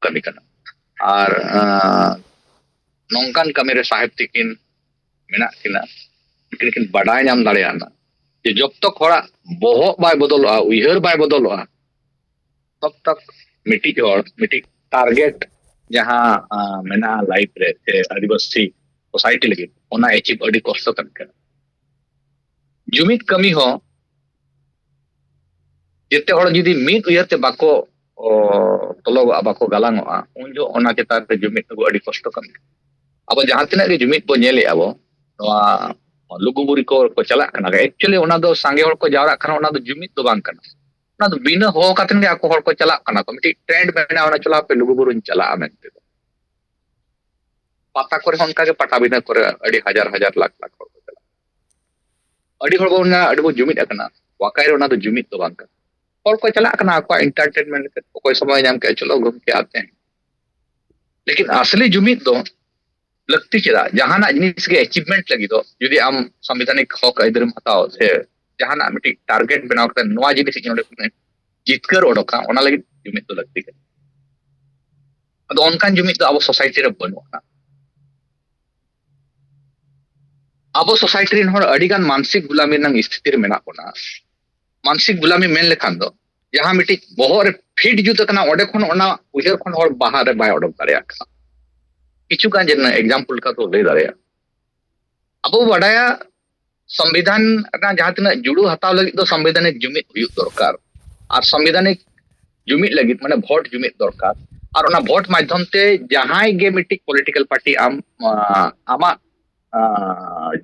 kami kana ar nongkan kami re sahib tikin menak kina kin badai nyam dareana je job tok hora bohok bai bodoloa uihar bai bodoloa तब तक मिट्टी और मिट्टी target जहाँ मेना life रे से आदिवासी सोसाइटी लगी ओना अचीव अडी कष्ट तक जुमित कमी हो जेते हड़ जुदी मिद उयते बाको तलग बाको गालांगोआ उन जो ओना चेतान रे जुमित को अडी कष्ट कमी अब जहाँ तिना गे जुमित बो नेले आबो नोआ लुगुबुरी को चला कना एक्चुअली ओना दो सांगे हड़ को जावरा कना ओना दो जुमित दो बांग कना ना तो बिना हो कातन के आको हड़ को चला कना को मिटी ट्रेंड मेना ओना चला पे लुगुबुरुन चला मेनते पाता करे उनका के पटा बिना करे अड़ी हजार हजार लाख लाख हड़ को चला अड़ी हड़ बो ना अड़ी बो जुमित अकना वाकाय ओना दो जुमित दो बांग कना हड़ को चला कना को एंटरटेनमेंट कोई समय नाम के चलो घूम के आते हैं लेकिन असली जुमित दो लगती चला जहाना जिनिस के अचीवमेंट लगी दो यदि आम संवैधानिक हक अदरम हताओ से जहाना मिटी टारगेट बनाओ करते नोआ जिनिस के जितकर ओडोका ओना लगी जुमित दो लगती है अदो ओनकान जुमित दो अब सोसाइटी रे बनुआ अब सोसाइटी रे हर अडिगान मानसिक गुलामी नंग स्थिति रे मेना कोना मानसिक गुलामी मेन लेखान दो जहां मिटी बहुत रे फिट जुत कना ओडे खन ओना उजर खन हर बाहर रे बाय ओडक दाड़िया किछु का जन एग्जांपल का तो ले दाड़िया अब बडाया संविधान ना जहां तना जुड़ू हताव लगी तो संवैधानिक जुमित हुयुग दरकार और संवैधानिक जुमित लगी माने भोट जुमित दरकार और ओना भोट माध्यम ते जहां गे मिटी पॉलिटिकल पार्टी आम आमा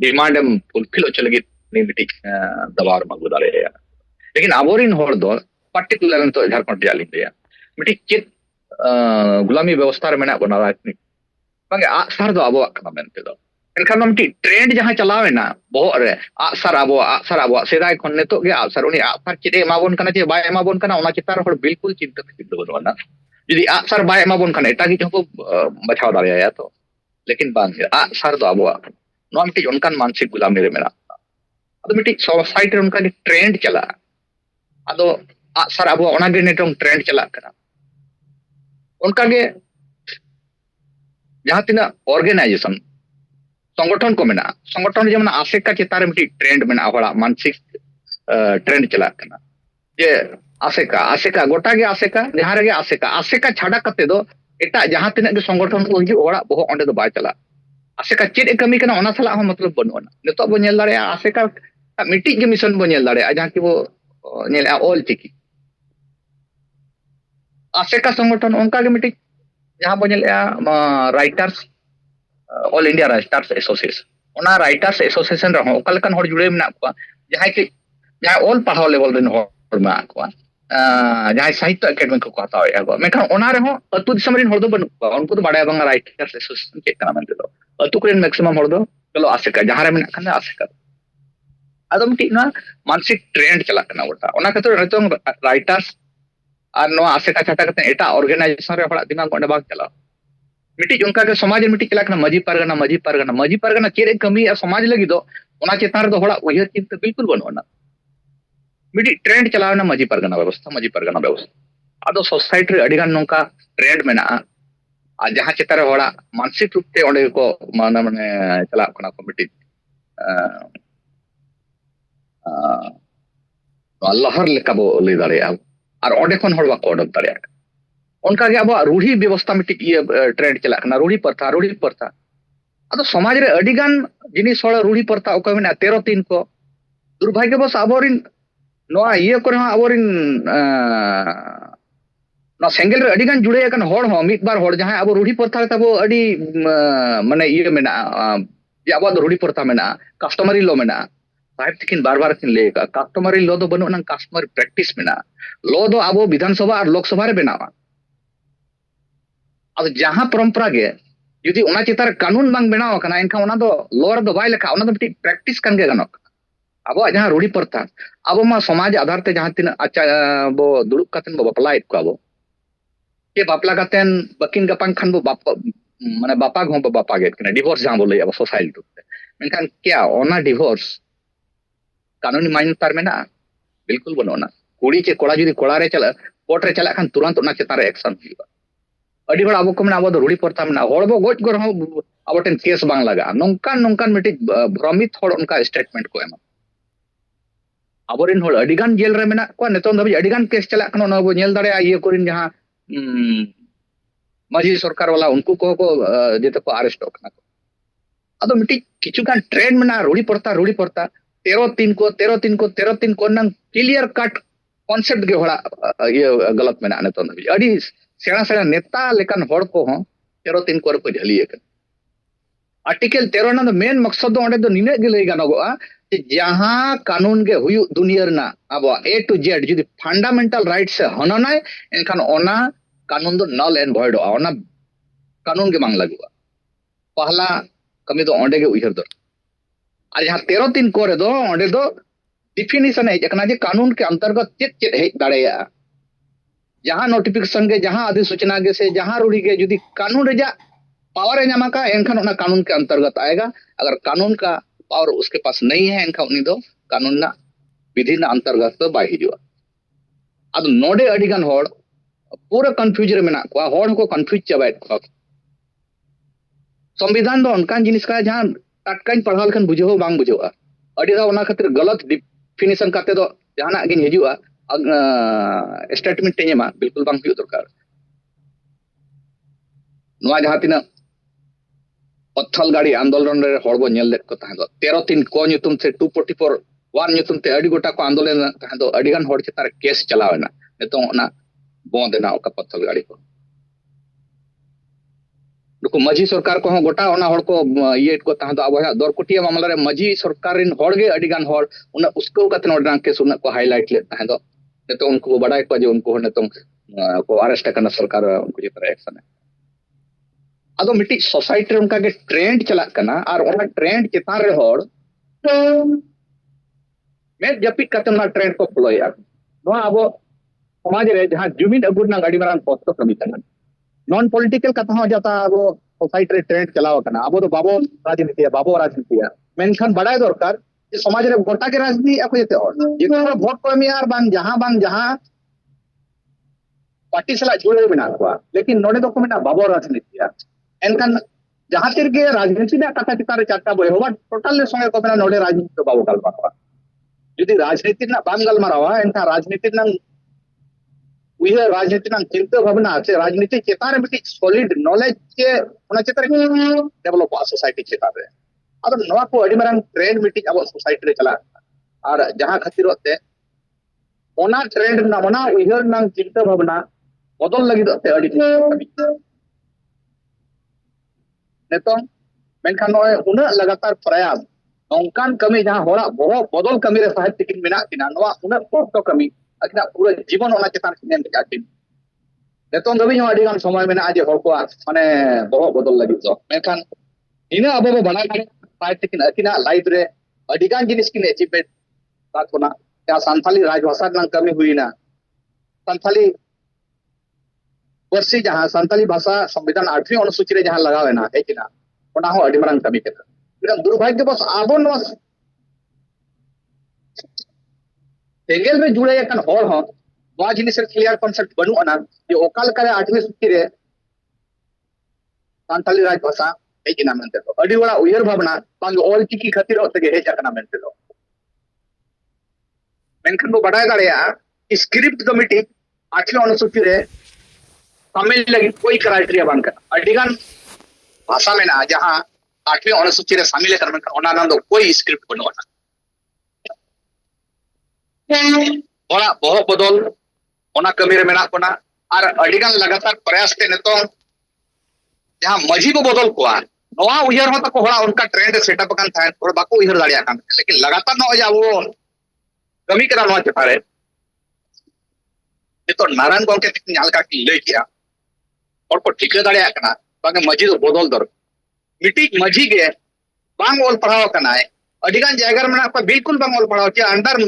डिमांड एम फुलफिल होच लगी नि मिटी दबाव मागु दाड़िया लेकिन आबोरिन हर दो पार्टिकुलर तो झारखंड जाली दे मिटी चेत गुलामी व्यवस्था रे मेना बना राजनीति बांगे आसार दो आबो कना मेनते दो एनखान मिटी ट्रेंड जहां चलावेना बहुत रे आसार आबो सेदाय खन नेतो गे आसार उनी आसार चेदे एमाबोन कना जे बाय एमाबोन कना ओना चितार हर बिल्कुल चिंता चिंता बनुआ यदि आसार बाय एमाबोन कना एटा गी जो बचाव दाड़िया तो लेकिन बांग आसार दो आबो नोआ मिटी उनकान मानसिक गुलामी रे मेना अदो मिटी सोसाइटी उनका ट्रेंड चला अदो आसार आबो ओना गे नेटों ट्रेंड चला कना उनका गे जहां तिना ऑर्गेनाइजेशन संगठन को मेना संगठन जेमन आसेका चितार मिटी ट्रेंड मेना हड़ा मानसिक ट्रेंड चला कना जे आसेका आसेका गोटा गे आसेका जहां रे आसेका आसेका छाड़ा कते दो एटा जहां तिना गे संगठन को हिजु ओड़ा बहु ओंडे दो बाय चला आसेका चेद कमी कना ओना सला हम मतलब बनुआ नितो बो नेल दाड़े आसेका मिटी गे मिशन बो नेल दाड़े जहां कि बो नेल ऑल चिकी आसेका संगठन उनका के मिटी जहां बो nail writers all India writers association ओना राइटर्स एसोसिएशन रहो ओकलकन हर जुड़े मेना को जहां के जहां ऑल पढ़ाव लेवल रेन हर मा को जहां साहित्य एकेडमी को हताव एगो मेखा ओना रे हो अतु दिसम रेन हर दो बनु उनको तो बाडा बंगा राइटर्स एसोसिएशन के कना मेनते दो अतु करेन मैक्सिमम हर दो चलो आसेका जहां रे मेना खान आसेका आदो मिटी ना मानसिक ट्रेंड चला कना गोटा ओना खातिर नितों राइटर्स और नो आसेका छाटा कते एटा ऑर्गेनाइजेशन रे हड़ा दिमाग ओंडे बाग चला मिटी उनका के समाज मिटी चला कना मजी परगना चेरे कमी समाज लगी दो ओना चेतार दो हड़ा उयहर चिंता बिल्कुल बनुआ मिटी ट्रेंड चलावना मजी परगना व्यवस्था आदो सोसाइटी रे अडिगान नोंका ट्रेंड मेना आ जहां चेतार हड़ा मानसिक रूप ते ओंडे को माने माने चला कना को मिटी लहर लेका बो ले दाड़िया और ओंडे खन हड़ बाको ओडक दाड़िया उनका के अब रूढ़ी व्यवस्था मिटी ट्रेंड चला कना रूढ़ी प्रथा अदो समाज रे अडिगान जिनिस हड़ रूढ़ी प्रथा ओको मेना 13-3 को दुर्भाग्यवश आबोरिन नोआ ये करे आबोरिन ना सेंगल रे अडिगान जुड़े कन हड़ हो मिद बार हड़ जहां अब रूढ़ी प्रथा तबो अडी माने ये मेना जे अब रूढ़ी प्रथा मेना कस्टमरी लो मेना साहिब तिकिन बार किन ले का कस्टमरी लो दो बनु ना कस्टमर प्रैक्टिस मेना लो दो अब विधानसभा और लोकसभा रे बनावा अब जहां परंपरा गे यदि ओना चितार कानून बांग बनाव कना इनका ओना दो लॉ रे दो बाय लेखा ओना दो मिटी प्रैक्टिस कान गे गनक अब जहां रूढ़ी प्रथा अब मा समाज आधार ते जहां तिन अच्छा बो दुड़ुब कातेन बो बापला इत को अब के बापला कातेन बकिन गपांग खान बो बाप माने बापा घो बापा गे कना डिवोर्स जहां बोले अब सोसाइटी ते मेनखान क्या ओना डिवोर्स कानूनी मान्यता मेना बिल्कुल बनो ना कुड़ी चे कोड़ा जुदी कोड़ा रे चला कोर्ट रे चला खान तुरंत ओना चितार एक्शन हुआ अड़ी हड़ अब को मेना अब दो रूढ़ी प्रथा मेना हड़ बो गोज गोर हो अब टेन केस बांग लगा नोंकान नोंकान मिटी भ्रमित हड़ उनका स्टेटमेंट को एमा अबोरिन हड़ अडिगान जेल रे मेना को नेतों दबी अडिगान केस चला कनो ना बो नेल दाड़े ये कोरिन जहां माझी सरकार वाला उनको को जेते को अरेस्ट होकना अदो मिटी किचुगान ट्रेंड मेना रूढ़ी प्रथा 13 3 को नंग क्लियर कट कॉन्सेप्ट के हड़ा ये गलत मेना नेतों दबी अड़ी सेना सेना नेता लेकिन हड़ को हो 13 3 को झलिए आर्टिकल 13 ना मेन मकसद दो ओंडे दो निने गे लई गानोगोआ जहां कानून के हुयु दुनिया रना अब ए टू जेड जुदी फंडामेंटल राइट से हननाय एनखान ओना कानून दो नल एंड भॉइड ओना कानून के मांग लगुआ पहला कमी दो ओंडे के उइहर दो और जहां 13 3 को दो ओंडे दो डिफिनिशन है जकना जे कानून के अंतर्गत चेक चेक हे दाड़ेया जहां नोटिफिकेशन के जहां अधिसूचना के से जहां रूढ़ी के जुदी कानून रेजा पावर है नामा का एनखान ओना कानून के अंतर्गत आएगा अगर कानून का पावर उसके पास नहीं है एनखान उनी दो कानून ना विधि ना अंतर्गत तो बाय हिजुआ अब नोडे अडिगान हड़ पूरा कंफ्यूज रे मेना को हड़ को कंफ्यूज चबाय को संविधान दो अनकान जिनिस का जहां टटकाइन पढ़ाल खन बुझो बांग बुझोआ अडी दा ओना खातिर गलत डिफिनिशन काते दो जहाना गिन हिजुआ स्टेटमेंट टेमा बिल्कुल बांग हुई दरकार नवा जहां तिना पत्थल गाड़ी आंदोलन रे हड़बो नेल लेत को ताहे दो 13 3 को ᱧᱩᱛᱩᱢ से 244 1 ᱧᱩᱛᱩᱢ ते अडी गोटा को आंदोलन ताहे दो अडी गान हड़ चितार केस चलावेना नेतो ओना बोंदेना ओका पत्थल गाड़ी को नुको माझी सरकार को गोटा ओना हड़ को ये को ताहे दो अब दरकुटिया मामला रे माझी सरकार रिन हड़ गे अडी गान हड़ उना उसको कते नोडना केस उना को हाईलाइट ले ताहे दो नेतो उनको बड़ाई को जे उनको नेतो को अरेस्ट करना सरकार उनको चितार एक्शन है अदो मिट्टी सोसाइटी उनका के ट्रेंड चला कना और ओना ट्रेंड चितार रे हड़ मैं जपिक कते ना ट्रेंड को फॉलोया नो अब समाज रे जहां जुमिन अगुरना गाड़ी मारान पोस्ट कमी कना नॉन पॉलिटिकल कथा हो जाता अब सोसाइटी रे ट्रेंड चलाव कना अब तो बाबो राजनीति मेनखान बड़ाई दरकार जे समाज रे गोटा के राजनीति ako जते हड़ जेते वोट को एमिया और बांग जहां पार्टी सला जुड़े बिना को लेकिन नोडे तो को मेना बाबो राजनीति एनकान जहां तीर के राजनीति ना कथा चितार चारटा बय होबा टोटल ले समय को मेना नोडे राजनीति बाबो गलमारवा यदि राजनीति ना बाम गलमारवा एनका राजनीति ना उइहे राजनीति ना चिंता भावना से राजनीति चितार मिटी सॉलिड नॉलेज के ओना चितार डेवलप सोसाइटी चितार रे अब नवा को अडी मारन ट्रेंड मिटी अब सोसाइटी रे चला और जहां खातिर होते ओना ट्रेंड ना ओना उइहे ना चिंता भावना बदल लगी दोते अडी नेतों मेनखान नोय उना लगातार प्रयास नौकान कमी जहां होड़ा बहुत बदल कमी रे साहित्य किन मेना किना नोवा उना कष्ट कमी अकिना पूरा जीवन ओना चितान किन जाकिन नेतों दबी हो अडिगान समय मेना आज हर को माने बहुत बदल लगी तो मेनखान इना अब बना साहित्य किन अकिना लाइफ रे अडिगान जिनिस किन अचीवमेंट बात कोना या संथाली राजभाषा नंग कमी हुईना संथाली वर्षी जहां संताली भाषा संविधान 8वीं अनुसूची रे जहां लगावे ना है किना ओना हो अडी मारन कमी केता बिना दुर्भाग्य बस आबो न सेंगेल में जुड़े एकन हड़ हो नवा जिनिस रे क्लियर कांसेप्ट बनु अना जे ओकाल करे 8वीं सूची रे संताली राजभाषा है किना मेनते तो अडी वाला उयर भावना बांग ऑल चिकी खातिर होते हे जाकना मेनते तो मेनखन बो बड़ाय दाड़या स्क्रिप्ट कमिटी 8वीं अनुसूची रे शामिल लगी कोई क्राइटेरिया बनकर अडिगान भाषा में ना जहां 8वीं अनुसूची रे शामिल कर ओना नंदो कोई स्क्रिप्ट बनोना ओना बहुत बदल ओना कमी रे मेना कोना और अडिगान लगातार प्रयास के नेतो जहां मजी को बदल कोआ नवा उयर हो तक होड़ा उनका ट्रेंड सेटअप कान था और बाको उयर दाड़िया कान लेकिन लगातार न हो जावो कमी करा नवा चपारे तो नारायण गोंके नाल का की ले किया और को ठीक दाड़िया कना बागे मजी तो बदल दर मिटी मजी के बांग ओल पढ़ाव कना है अडिगान जायगा में को बिल्कुल बांग ओल पढ़ाव के अंडर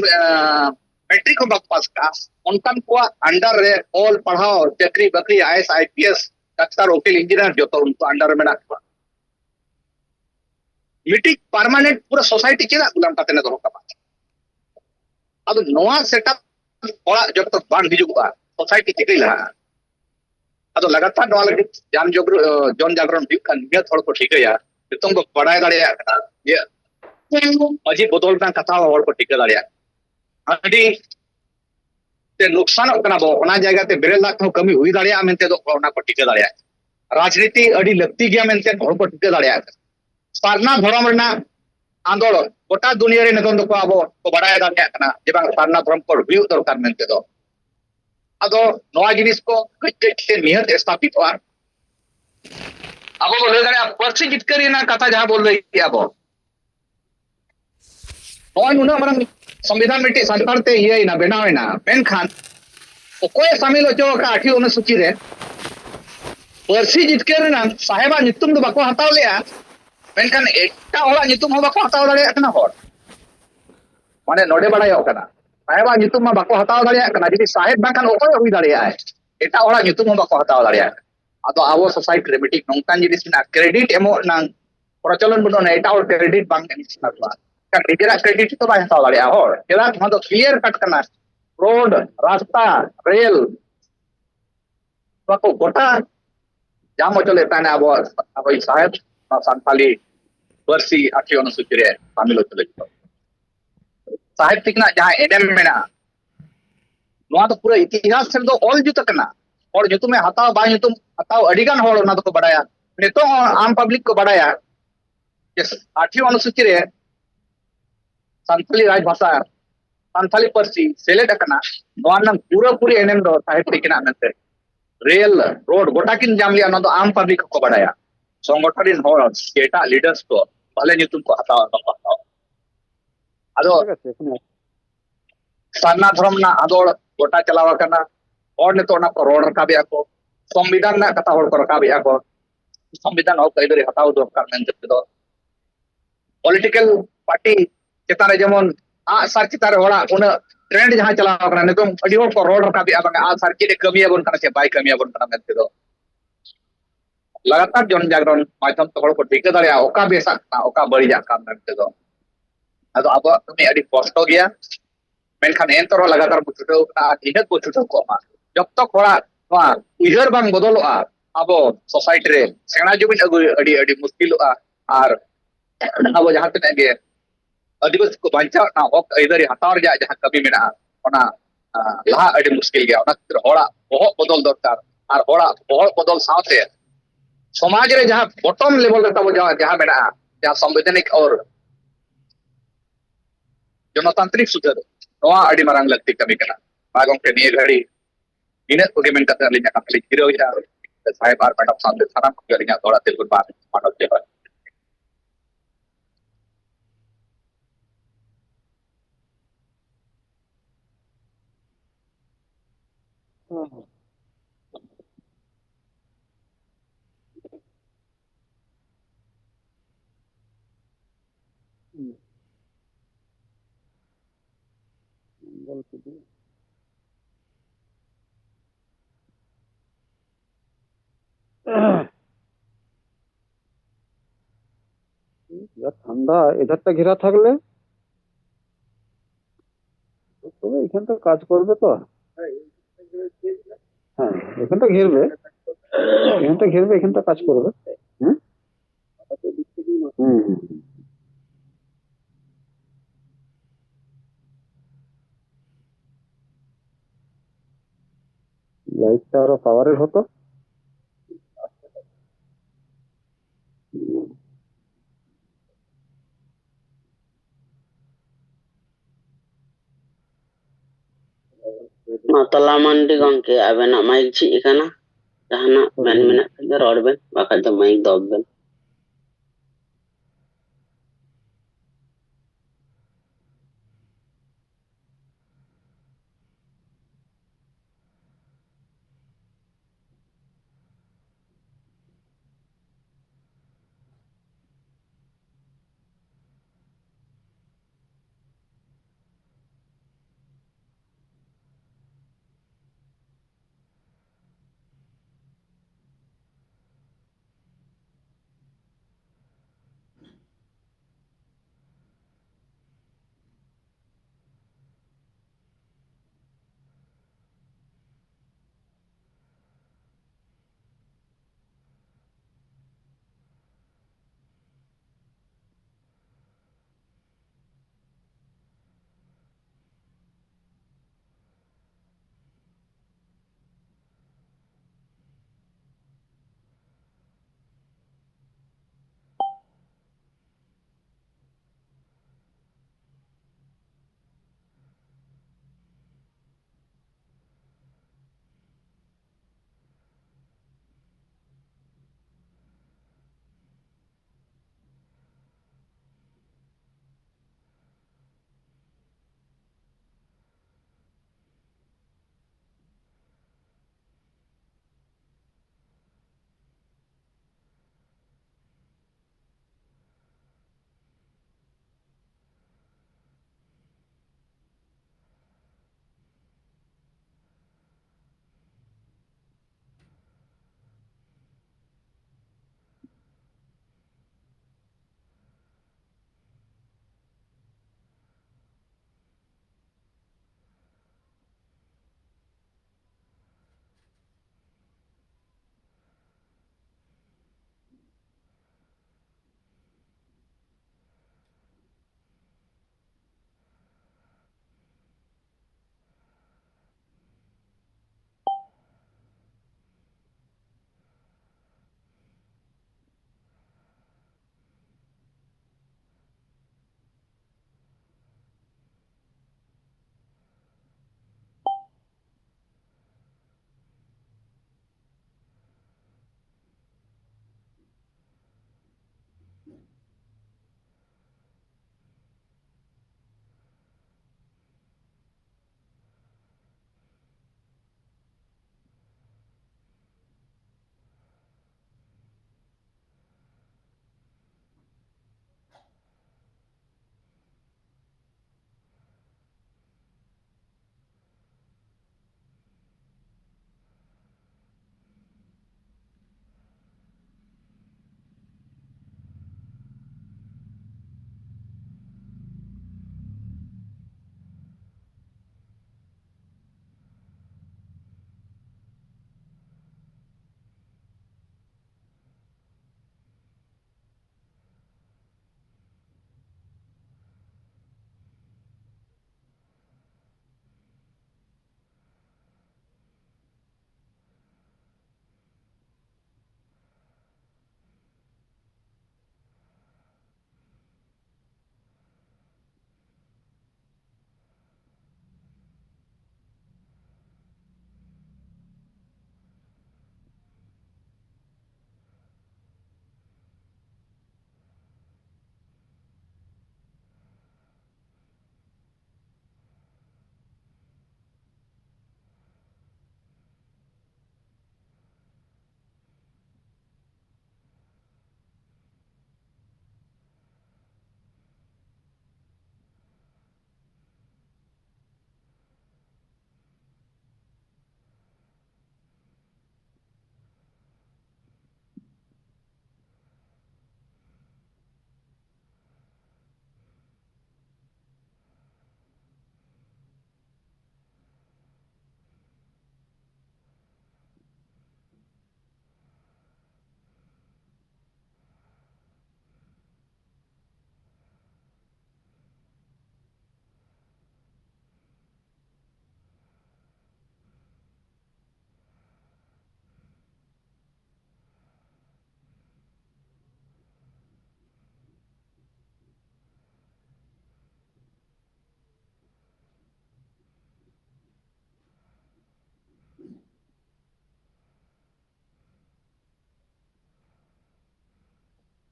मैट्रिक को पास का उनकन को अंडर रे ओल पढ़ाव चक्री बकरी आईएएस आईपीएस डॉक्टर वकील इंजीनियर जो तो उनको अंडर में ना मिटी परमानेंट पूरा सोसाइटी चेदा गुलाम काते ने दो का अब नवा सेटअप ओड़ा जब तक बांग हिजुगा सोसाइटी चिकई ला ᱟᱫᱚ ᱞᱟᱜᱟᱛᱟᱨ ᱱᱚᱣᱟ ᱞᱟᱹᱜᱤᱫ ᱡᱚᱱ ᱡᱟᱜᱨᱚᱱ ᱦᱩᱭᱩᱜ ᱠᱟᱱ ᱱᱤᱭᱟᱹ ᱦᱚᱲ ᱠᱚ ᱴᱷᱤᱠᱟᱹᱭᱟ ᱱᱤᱛᱚᱝ ᱠᱚ ᱵᱟᱲᱟᱭ ᱫᱟᱲᱮᱭᱟᱜ ᱠᱟᱱᱟ ᱡᱮ ᱢᱟᱹᱡᱷᱤ ᱵᱚᱫᱚᱞ ᱨᱮᱱᱟᱜ ᱠᱟᱛᱷᱟ ᱦᱚᱲ ᱠᱚ ᱴᱷᱤᱠᱟᱹ ᱫᱟᱲᱮᱭᱟᱜ ᱟᱹᱰᱤ ᱛᱮ ᱱᱩᱠᱥᱟᱱᱚᱜ ᱠᱟᱱᱟ ᱵᱚ ᱚᱱᱟ ᱡᱟᱭᱜᱟ ᱛᱮ ᱵᱮᱨᱮᱞ ᱫᱟᱜ ᱛᱮᱦᱚᱸ ᱠᱟᱹᱢᱤ ᱦᱩᱭ ᱫᱟᱲᱮᱭᱟᱜᱼᱟ ᱢᱮᱱᱛᱮ ᱫᱚ ᱚᱱᱟ ᱠᱚ ᱴᱷᱤᱠᱟᱹ ᱫᱟᱲᱮᱭᱟᱜ ᱨᱟᱡᱽᱱᱤᱛᱤ ᱟᱹᱰᱤ ᱞᱟᱹᱠᱛᱤ ᱜᱮᱭᱟ ᱢᱮᱱᱛᱮ ᱦᱚᱲ ᱠᱚ ᱴᱷᱤᱠᱟᱹ ᱫᱟᱲᱮᱭᱟᱜ ᱥᱟᱨᱱᱟ ᱫᱷᱚᱨᱚᱢ ᱨᱮᱱᱟᱜ ᱟᱸᱫᱳᱲ गोटा दुनिया रे नितों दो आबो को बड़ाय दाड़े कना जे बांग सारना धर्म को हुयु दरकार मेनते दो आदो नवा जिनिस को कई कई नियत स्थापित आबो बोले दाड़े पर्सी जितकरी ना कथा जहां बोल रही आबो नय नुना मारंग संविधान मिट्टी संतार ते ये ना बनावेना मेनखान ओकोय शामिल होचो का 8 अनुसूची रे पर्सी जितकरी ना साहेबा नितुम दो बाको हताव लेया मेनखान एटा होला नितुम हो बाको हताव दाड़े कना होर माने नोडे बड़ायो कना साहेबा नितुम मा बाको हताव दाड़े कना जदि साहेब बाखान ओकोय हुई दाड़े आय एटा होला नितुम हो बाको हताव दाड़े आदो आबो सोसाइटी रे मिट्टी नोंकान जिनिस ना क्रेडिट एमो ना प्रचलन बनो ना एटा और क्रेडिट बांग एमना का निजेरा क्रेडिट तो बाय हताव दाड़े होर केला मा दो क्लियर कट कना रोड रास्ता रेल बाको गोटा जाम चले ताने आबो आबो साहेब संताली वर्सी 8 अनुसूची रे शामिल चले साहेब तिकना जहां एडम मेना नोआ तो पूरा इतिहास से दो ऑल जुत कना और जुतु में हताव बा जुतु हताव अडिगान होड़ ना तो बड़ाया नितो आम पब्लिक को बड़ाया जे 8 अनुसूची रे संताली राजभाषा संताली पर्सी सेलेक्ट कना नोआ नंग पूरा पूरी एनएम दो साहेब तिकना मेंते रेल रोड गोटा किन जाम लिया ना तो आम पब्लिक को बड़ाया संगठन होड़ एटा लीडर्स को भले नितुम को हताव आदो सारना धर्म ना आदोड़ गोटा चलाव कना और ने तो ना को रोड रकाबिया को संविधान ना कथा होड़ को रकाबिया को संविधान हो कई दरे हताव दो कर मेन दो पॉलिटिकल पार्टी चेतारे जेमन आ सर चितारे होड़ा उन ट्रेंड जहां चलाव कना ने तो अडी होड़ को रोड रकाबिया बंगा आ सर के कमिया बन कना से बाय कमिया बन कना मेन दो लगातार जन जागरण माध्यम तो होड़ को ठिका दाड़े ओका बेसा ओका बड़ी जा काम मेन दो आदो अब कमी अडी कष्ट गया मेनखान एंतरो लगातार को छुटाव ना इना को छुटाव को मा जब तक होड़ा वा उइहर बांग बदलवा आबो सोसाइटी रे सेना जुबिन अगु अडी अडी मुश्किलवा आर आबो जहां तने गे आदिवासी को बांचा ना हक इधर हतार जा जहां कभी मेना ओना लहा अडी मुश्किल गया ओना खातिर होड़ा बहुत बदल दरकार आर होड़ा बहुत बदल साथे समाज रे जहां बॉटम लेवल रे तब जहां मेना जहां संवैधानिक और जनतांत्रिक सुधार नोआ अडी मारंग लगती कमी कना बागों के निये घड़ी इन को गेमेंट कथा लिया कथली हिरो या साहेब आर मैडम सामने थाना को गलिया थोड़ा तेल गुड बात मानव के बाद ঠান্ডা এধারটা ঘেরা থাকলে তবে এখানটা কাজ করবে তো হ্যাঁ এখানটা ঘেরবে এখানটা কাজ করবে হুম হুম লাইটটা আরো পাওয়ারের হতো Matala mandi gongke abena mic chi ikana jahana men mena rod ben bakal to mic dob ben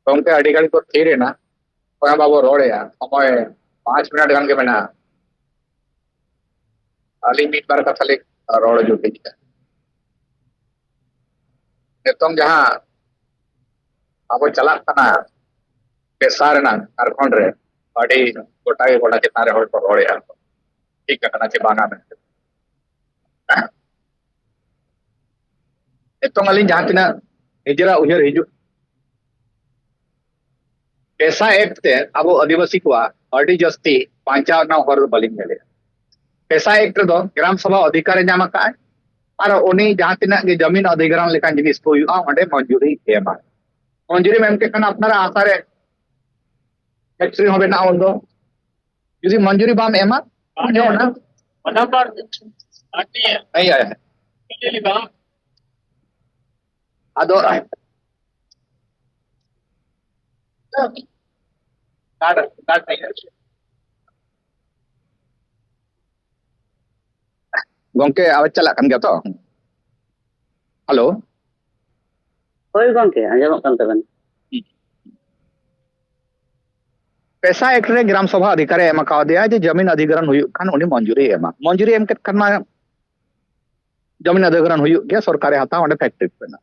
gongke adi kali ko thire na ko babo rode ya somoy 5 minute gan ke mena ali mit bar katha le rode jo ke nitong jaha abo chalak kana pesar na Jharkhand re adi gota ge gota chetan re hor ko rode ya ठीक kana che banga men nitong alin jaha tina nijera ujar hiju पैसा act ते अब आदिवासी को अड़ी जस्ती पांचावना हर बलिंग मेले पैसा act दो ग्राम सभा अधिकार नाम का और उनी जहां तिना गे जमीन अधिग्रहण लेकान जिनिस को हुआ ओंडे मंजूरी एमा मंजूरी मेम के कना अपनारा आशा रे फैक्ट्री हो बेना उन दो यदि मंजूरी बाम एमा ओंडे ओना नंबर आती है नहीं आया है बिजली बाम अदो कार्ड कार्ड नहीं है gongke awak chalak kan gato halo hoi gongke anjamok kan taben पैसा एक्ट रे ग्राम सभा अधिकार एम का दिया जे जमीन अधिग्रहण हुई खान उनी मंजूरी एमा मंजूरी एम के खान जमीन अधिग्रहण हुई के सरकार हाता ओंडे फैक्ट्री पेना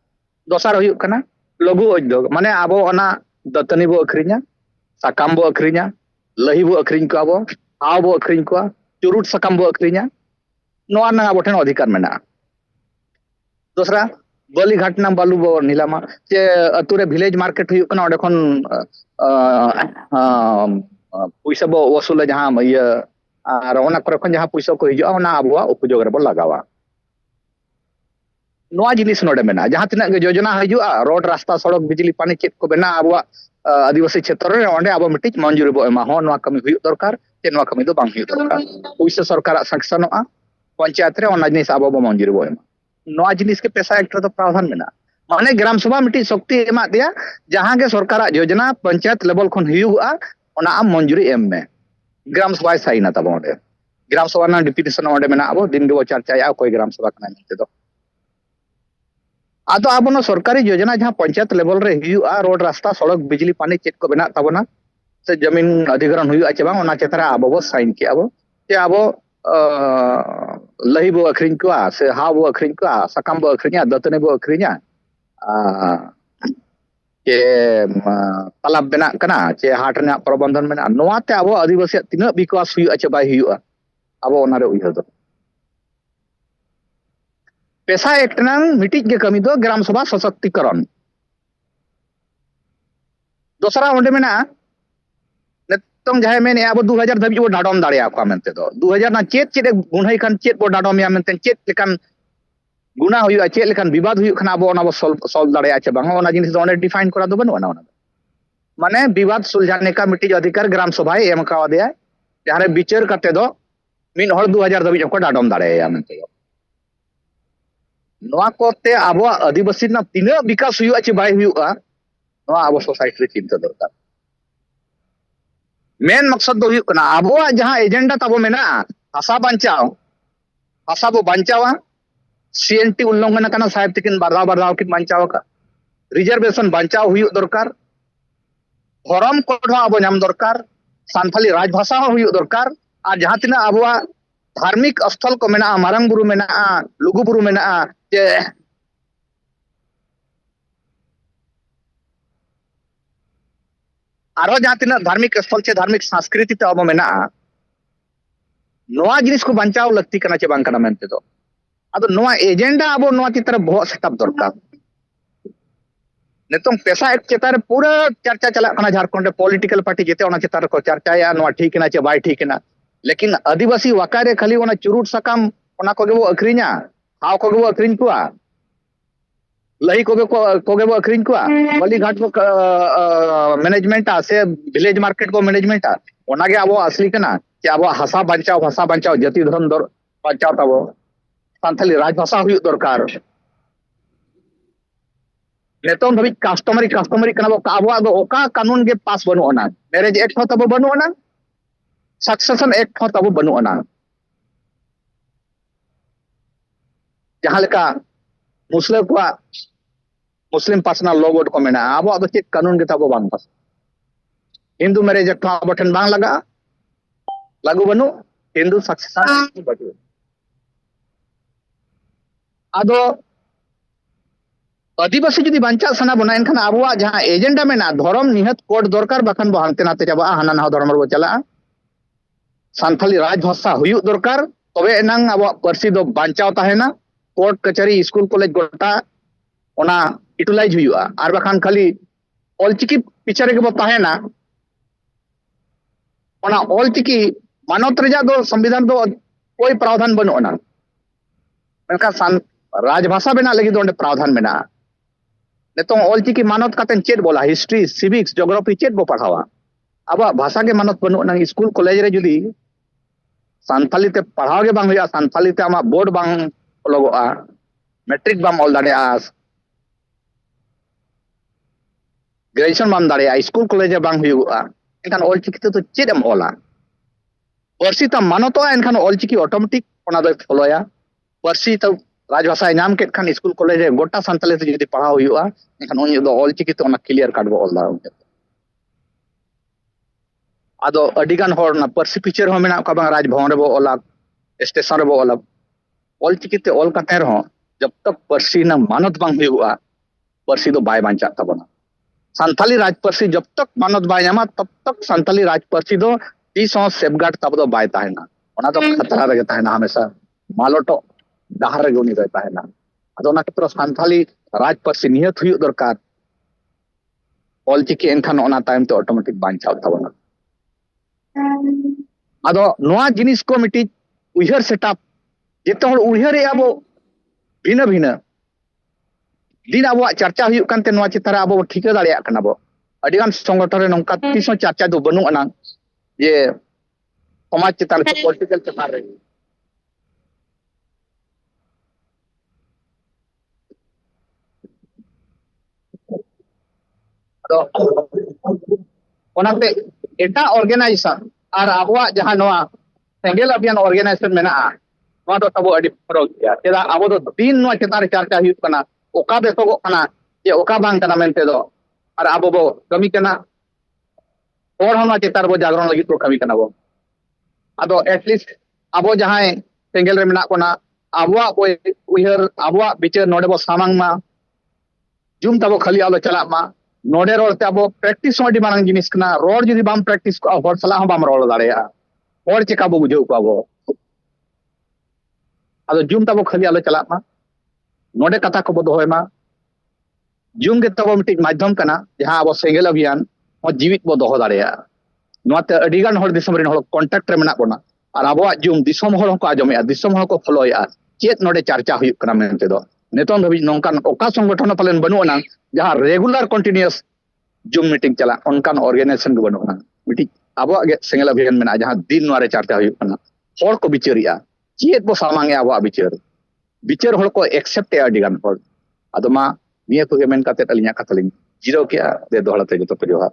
दोसार हुई खाना लघु उद्योग माने आबो ओना दतनी बो अखरि냐 sakam bo akhrinya lahi bo akhring ko abo haw bo akhring ko churut sakam bo akhrinya noa na abo ten adhikar mena dosra bali ghatna balu bo nilama je ature village market huyu kana onde khon puisa bo wasula jaha iya ar ona kore khon jaha puisa ko hiju ona abo upojog re bo lagawa noa jinis node mena jaha tina ge yojana hiju road rasta sadak bijli pani chet ko bena abo आदिवासी क्षेत्र रे ओंडे अब मिटिज मंजूरी बो एमा हो नवा कमी हुई दरकार ते नवा कमी दो बांग हुई दरकार पुइसा सरकार संक्शनोआ पंचायत रे ओना जिनिस अब मंजूरी बो एमा नवा जिनिस के पैसा एक्ट तो प्रावधान मेना माने ग्राम सभा मिटिज शक्ति एमा दिया जहां के सरकार योजना पंचायत लेवल खन हुआ ओना आम मंजूरी एम में ग्राम सभा साइना तब ओंडे ग्राम सभा ना डिप्यूटेशन ओंडे मेना अब दिन के बो चर्चा कोई ग्राम सभा कना मिलते दो आदो अब सरकारी योजना जहां पंचायत लेवल रे हुआ रोड रास्ता सड़क बिजली पानी चेक को बना तबना से जमीन अधिग्रहण हुआ चे बांग ओना चेतरा अब साइन के अब ते अब लही बो अखरिन को से हाव बो अखरिन को सकम बो अखरिnya दतने बो अखरिnya के तलब बना कना चे हाट रे प्रबंधन में नोआ ते अब आदिवासी तिना विकास हुआ चे बाय हुआ अब ओना रे उइहर दो पैसा एक्ट नंग मिटिज के कमी दो ग्राम सभा सशक्तिकरण दोसरा ओंडे मेना नेतों जहां मेने अब 2000 धाबी बो डाडम दाड़िया को मेनते दो 2000 ना चेत चेत गुनाई खान चेत बो डाडम या मेनते चेत लेकान गुना हुआ चेत लेकान विवाद हुई खान अब ओना बो सॉल्व दाड़िया चे बांग ओना जिनिस दो ओंडे डिफाइन करा दो बनो ओना माने विवाद सुलझाने का मिटिज अधिकार ग्राम सभा एम का दिया जहां रे विचार करते दो मिन हर 2000 धाबी को डाडम दाड़िया मेनते दो नोआ कोते आबो आदिवासी ना तिना विकास हुआ चे बाय हुआ नोआ आबो सोसाइटी रे चिंता दरकार मेन मकसद दो हुआ कना आबो जहां एजेंडा तबो मेना हासा बो बांचावा सीएनटी उल्लंघन कना साहेब तिकिन बारदाव किन बांचावा का रिजर्वेशन बांचाव हुई दरकार धर्म कोड आबो नाम दरकार सानथाली राजभाषा हुई दरकार और जहां तिना आबो धार्मिक स्थल को मेना मारंग बुरु मेना लुगु बुरु मेना जे आरो जहां तिना धार्मिक स्थल चे धार्मिक संस्कृति ते अब मेना नोआ जिनिस को बंचाव लगती कना चे बांग कना मेनते दो आदो नोआ एजेंडा अब नोआ चित्र बहुत सेटअप दरकार नितों पैसा एक चेतार पूरा चर्चा चला कना झारखंड पॉलिटिकल पार्टी जेते ओना चेतार को चर्चा या नोआ ठीक ना चे बाय ठीक ना लेकिन आदिवासी वाकारे खाली ओना चुरुट सकाम ओना को गेबो अखरिnya हाव को गेबो अखरिन कुआ लही को गेबो अखरिन कुआ बली घाट को मैनेजमेंट से विलेज मार्केट को मैनेजमेंट ओना गे आबो असली कना कि आबो भाषा बंचाव जाति धर्म दर बंचाव तबो सानथाली राजभाषा हुई दरकार नेतों धबी कस्टमरी कना आबो ओका कानून गे पास बनु ओना मैरिज एक्ट हो तबो बनु ओना सक्सेशन एक्ट हो तब बनुआ जहां लेका मुस्लिम को मुस्लिम पर्सनल लॉ बोर्ड को मेना अब तो चेक कानून के तब बांग पास हिंदू मैरिज एक्ट अब ठन बांग लगा लागू बनु हिंदू सक्सेशन बटू आदो आदिवासी जुदी बांचा सना बना इनखान आबुआ जहां एजेंडा मेना धर्म निहत कोड दरकार बखान बो हांते नाते चाबा हाना ना धर्म बो चला सानथाली राजभाषा हुयुग दरकार तबे एनांग अब पार्सी दो बांचाव ताहेना कोर्ट कचहरी स्कूल कॉलेज गोटा ओना यूटिलाइज हुयुआ आर बखान खाली ऑलचिकी पीछे रे के बो ताहेना ओना ऑलचिकी मानवत रेजा दो संविधान दो कोई प्रावधान बनो ना मेनका सान राजभाषा बना लगी दो प्रावधान मेना नितों ऑलचिकी मानवत कातेन चेड बोला हिस्ट्री सिविक्स ज्योग्राफी चेड बो पढ़ावा अब भाषा के मानवत बनो ना स्कूल कॉलेज रे जुदी सानथाली ते पढ़ाव के बांग हुआ सानथाली ते आमा बोर्ड बांग लगोआ मैट्रिक बाम ऑल दाड़े ग्रेजुएशन बाम दाड़े स्कूल कॉलेज बांग हुआ एनखान ऑलचिकी तो चेड एम ओला पार्सी ता मानवतो एनखान ऑलचिकी ऑटोमेटिक ओना दो फॉलोया पार्सी तो राजभाषा नाम के खान स्कूल कॉलेज गोटा सानथाली ते जुदी पढ़ाव हुआ एनखान उन दो ऑलचिकी तो ओना क्लियर कार्ड बो ऑल दाड़ा आदो अडिगान होर ना पार्सी पिक्चर हो मेना का बांग राजभवन रे बो ओला स्टेशन रे बो ओला ऑलचिकी ते ऑल काते रहो जब तक पार्सी ना मानत बांग हुआ पार्सी दो बाय बांचा तबना सानथाली राजपार्सी जब तक मानत बाय नामा तब तक सानथाली राजपार्सी दो तीस सेफगार्ड तब दो बाय ताहेना ओना तो खतरा रे ताहेना हमेशा मालोटो डहार रे उनी ताहेना अदो ना केत्रो सानथाली राजपार्सी नियत हुयु दरकार ऑलचिकी एनखान ओना टाइम तो ऑटोमेटिक बांचा तबना आदो नोआ जिनिस को मिटी उइहर सेटअप जेते हर उइहर रे अब भिन्न भिन्न दिन अब चर्चा हुयु कानते नोआ चितारे अब ठिका दाड़िया कना बो अडिगान संगठन रे नोंका तीसो चर्चा दो बनु अना जे समाज चितान पॉलिटिकल चितान रे तो ओनाते एटा ऑर्गेनाइजेशन और आबवा जहां नोआ सेंगेल अभियान ऑर्गेनाइजेशन मेना नोआ दो तबो अडी फरक गया तेदा आबो दो दिन नोआ चितान रे चर्चा हुयु कना ओका बेसोगो कना जे ओका बांग कना मेनते दो और आबो बो कमी कना और हम चितार बो जागरण लगी तो कमी कना बो अदो एटलीस्ट आबो जहां सेंगेल रे मेना कोना आबवा उइहर आबवा बिचार नोडे बो सामांग मा जुम तबो खाली आलो चला मा नोडे रोते अब प्रैक्टिस अडी मारंग जिनिस कना रोड जुदी बाम प्रैक्टिस को हर सला हम बाम रोड दाड़ेया और चिका बो बुझो को अब अदो जुम तबो खाली आलो चला मा नोडे कथा को बो दोय मा जुम के तबो मिटिक माध्यम कना जहां अब सेंगेल अभियान और जीवित बो दोहो दाड़ेया नोते अडिगान हर दिसम रिन हर कांटेक्ट रे मेना बोना और अब जुम दिसम हर को आजमेया दिसम हर को फॉलोया चेत नोडे चर्चा हुयु कना मेनते दो नेतों धबी नोंकान ओका संगठन पालन बनुना जहां रेगुलर कंटिन्यूअस जुम मीटिंग चला उनकान ऑर्गेनाइजेशन को बनुना मिटिक अब सेंगेल अभियान मेना जहां दिन नोरे चर्चा हुयु कना हर को बिचारिया चेत बो सामांगे अब बिचार बिचार हर को एक्सेप्ट अडिगान हर अदमा निया को मेन काते अलिया कथा लिंग जीरो के दे दोहड़ते जतो पे जोहा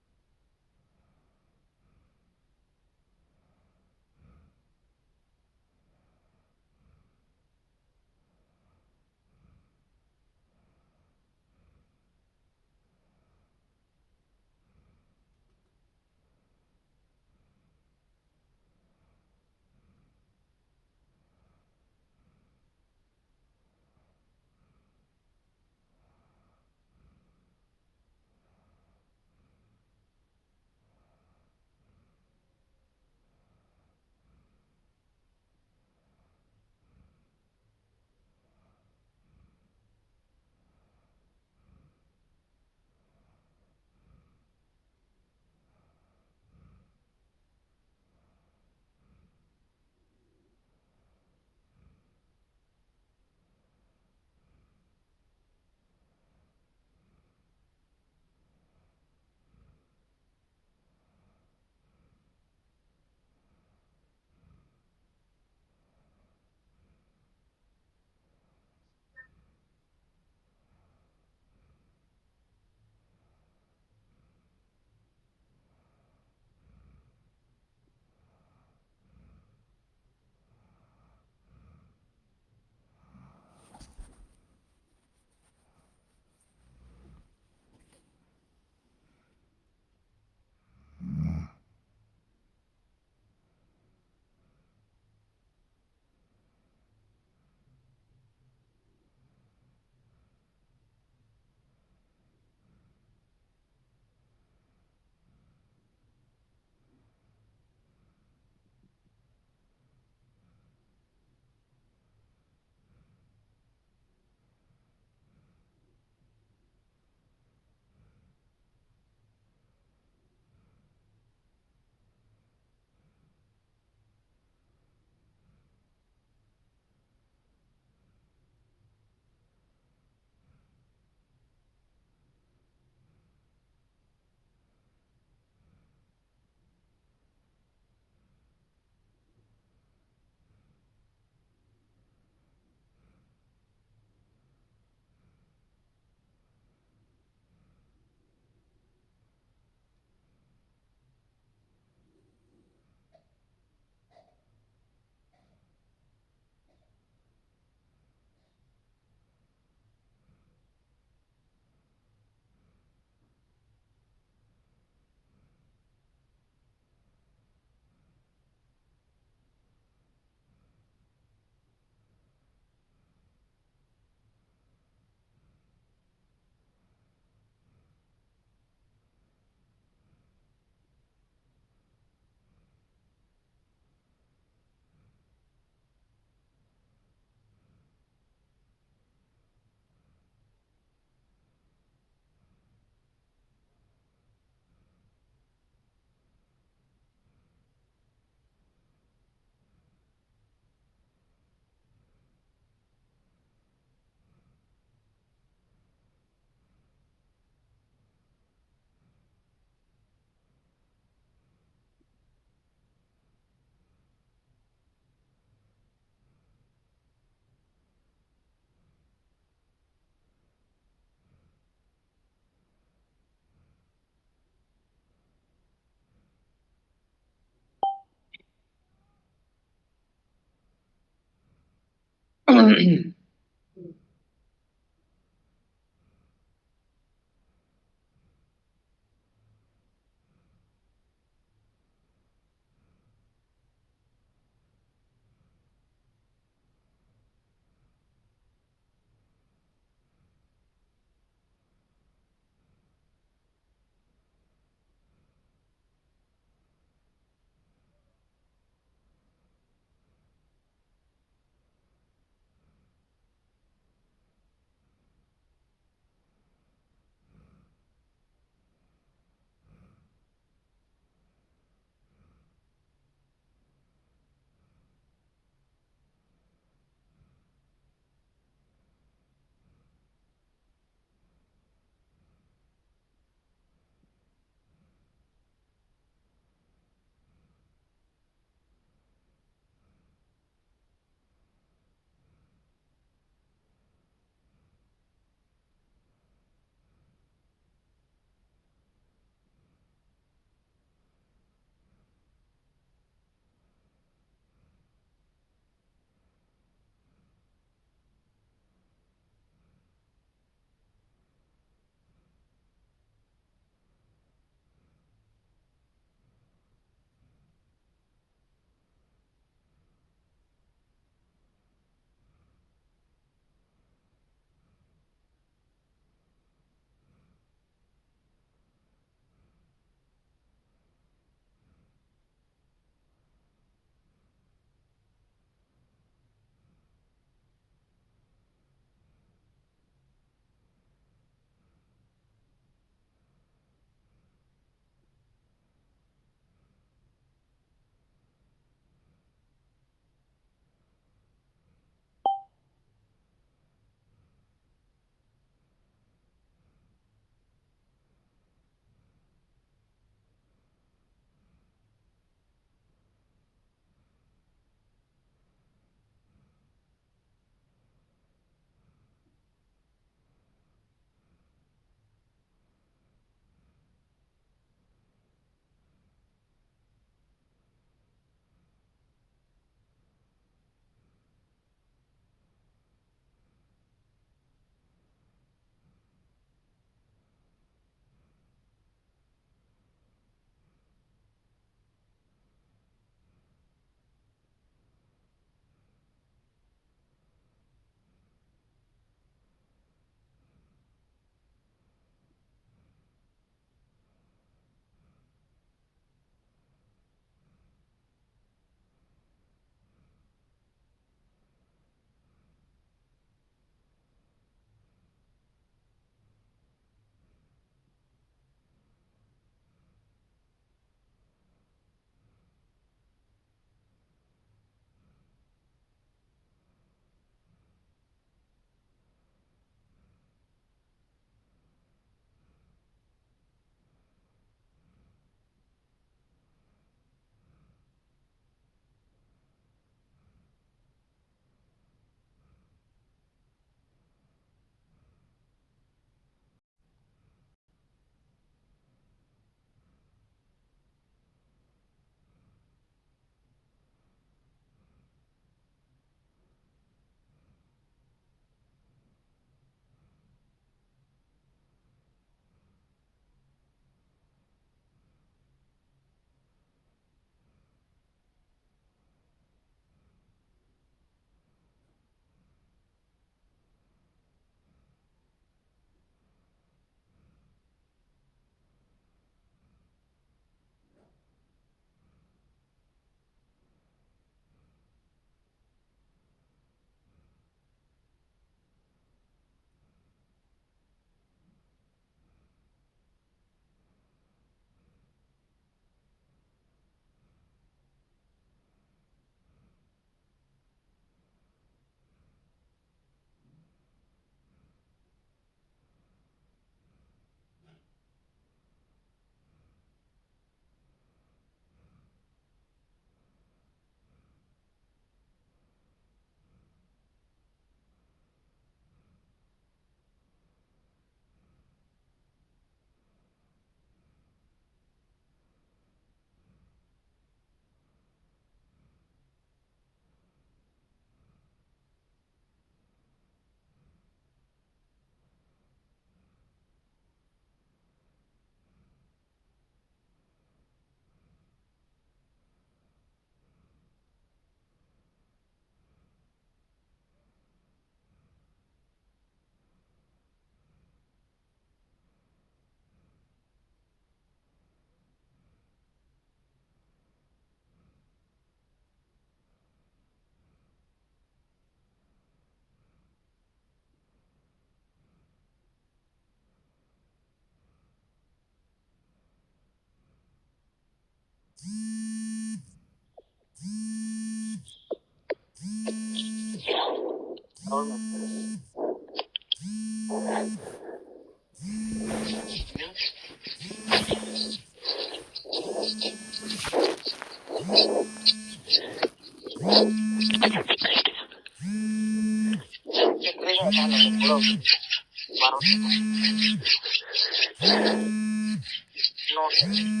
No.